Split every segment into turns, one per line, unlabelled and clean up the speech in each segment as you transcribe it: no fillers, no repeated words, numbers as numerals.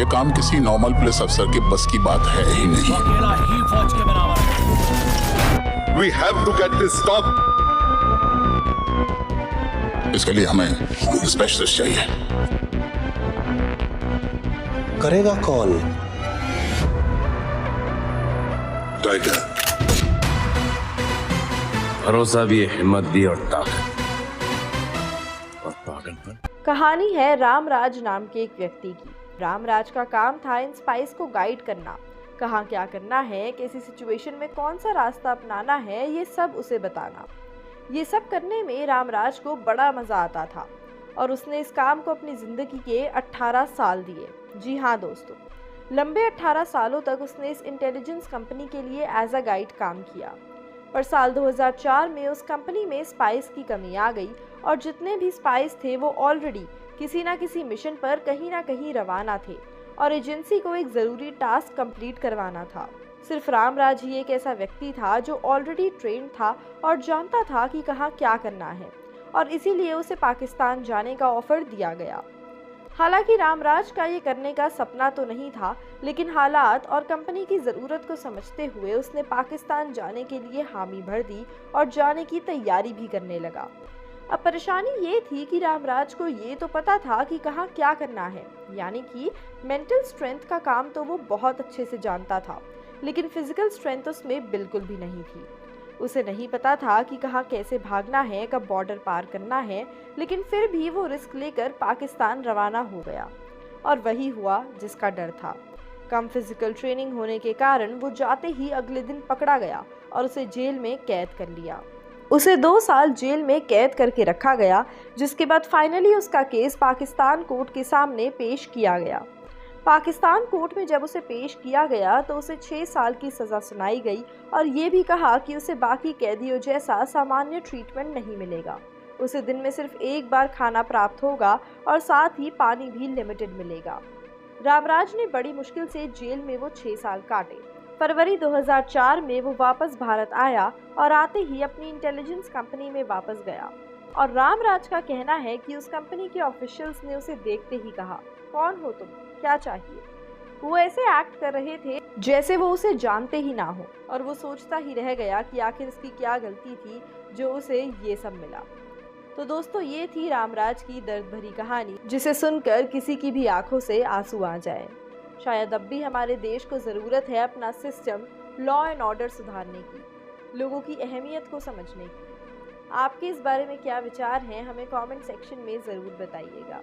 ये काम किसी नॉर्मल पुलिस अफसर के बस की बात है ही नहीं।
अकेला ही फौज के बराबर है।
We have to get this stopped.
इसके लिए हमें स्पेशलिस्ट चाहिए।
करेगा कौन?
टाइगर।
भरोसा भी है, हिम्मत भी और ताकत और पागलपन।
कहानी है रामराज नाम के एक व्यक्ति की। रामराज का काम था इन स्पाइस को गाइड करना, कहाँ क्या करना है, कैसी सिचुएशन में कौन सा रास्ता अपनाना है, ये सब उसे बताना। ये सब करने में रामराज को बड़ा मजा आता था और उसने इस काम को अपनी जिंदगी के 18 साल दिए। जी हाँ दोस्तों, लंबे 18 सालों तक उसने इस इंटेलिजेंस कंपनी के लिए एज अ गाइड काम किया। पर साल 2004 में उस कंपनी में स्पाइस की कमी आ गई और जितने भी स्पाइस थे वो ऑलरेडी किसी ना किसी मिशन पर कहीं ना कहीं रवाना थे और एजेंसी को एक ज़रूरी टास्क कंप्लीट करवाना था। सिर्फ रामराज ही एक ऐसा व्यक्ति था जो ऑलरेडी ट्रेंड था और जानता था कि कहाँ क्या करना है, और इसीलिए उसे पाकिस्तान जाने का ऑफर दिया गया। हालांकि रामराज का ये करने का सपना तो नहीं था, लेकिन हालात और कंपनी की ज़रूरत को समझते हुए उसने पाकिस्तान जाने के लिए हामी भर दी और जाने की तैयारी भी करने लगा। अब परेशानी ये थी कि रामराज को ये तो पता था कि कहाँ क्या करना है, यानी कि मेंटल स्ट्रेंथ का काम तो वो बहुत अच्छे से जानता था, लेकिन फिजिकल स्ट्रेंथ उसमें बिल्कुल भी नहीं थी। उसे नहीं पता था कि कहाँ कैसे भागना है, कब बॉर्डर पार करना है, लेकिन फिर भी वो रिस्क लेकर पाकिस्तान रवाना हो गया। और वही हुआ जिसका डर था। कम फिजिकल ट्रेनिंग होने के कारण वो जाते ही अगले दिन पकड़ा गया और उसे जेल में कैद कर लिया। उसे 2 साल जेल में कैद करके रखा गया, जिसके बाद फाइनली उसका केस पाकिस्तान कोर्ट के सामने पेश किया गया। पाकिस्तान कोर्ट में जब उसे पेश किया गया तो उसे 6 साल की सज़ा सुनाई गई और ये भी कहा कि उसे बाकी कैदियों जैसा सामान्य ट्रीटमेंट नहीं मिलेगा। उसे दिन में सिर्फ एक बार खाना प्राप्त होगा और साथ ही पानी भी लिमिटेड मिलेगा। रामराज ने बड़ी मुश्किल से जेल में वो 6 साल काटे। फरवरी 2004 में वो वापस भारत आया और आते ही अपनी इंटेलिजेंस कंपनी में वापस गया। और रामराज का कहना है कि उस कंपनी के ऑफिशियल्स ने उसे देखते ही कहा, कौन हो तुम, क्या चाहिए? वो ऐसे एक्ट कर रहे थे जैसे वो उसे जानते ही ना हो, और वो सोचता ही रह गया कि आखिर इसकी क्या गलती थी जो उसे ये सब मिला। तो दोस्तों, ये थी रामराज की दर्द भरी कहानी, जिसे सुनकर किसी की भी आंखों से आंसू आ जाए। शायद अब भी हमारे देश को ज़रूरत है अपना सिस्टम, लॉ एंड ऑर्डर सुधारने की, लोगों की अहमियत को समझने की। आपके इस बारे में क्या विचार हैं, हमें कमेंट सेक्शन में ज़रूर बताइएगा।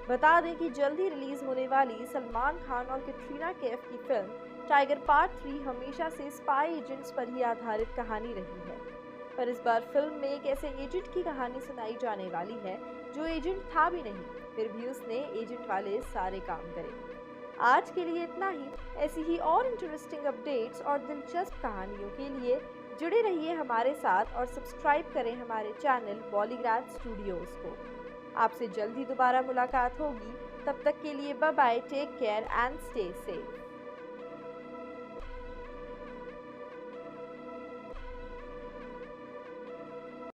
बता दें कि जल्द ही रिलीज होने वाली सलमान खान और कैटरीना कैफ की फिल्म टाइगर पार्ट 3 हमेशा से स्पाई एजेंट्स पर ही आधारित कहानी रही है, पर इस बार फिल्म में एक ऐसे एजेंट की कहानी सुनाई जाने वाली है जो एजेंट था भी नहीं, फिर भी उसने एजेंट वाले सारे काम करे। आज के लिए इतना ही। ऐसी ही और इंटरेस्टिंग अपडेट्स और दिलचस्प कहानियों के लिए जुड़े रहिए हमारे साथ और सब्सक्राइब करें हमारे चैनल बॉलीग्राज स्टूडियोज़ को। आपसे जल्द ही दोबारा मुलाकात होगी, तब तक के लिए bye bye, take care and stay safe.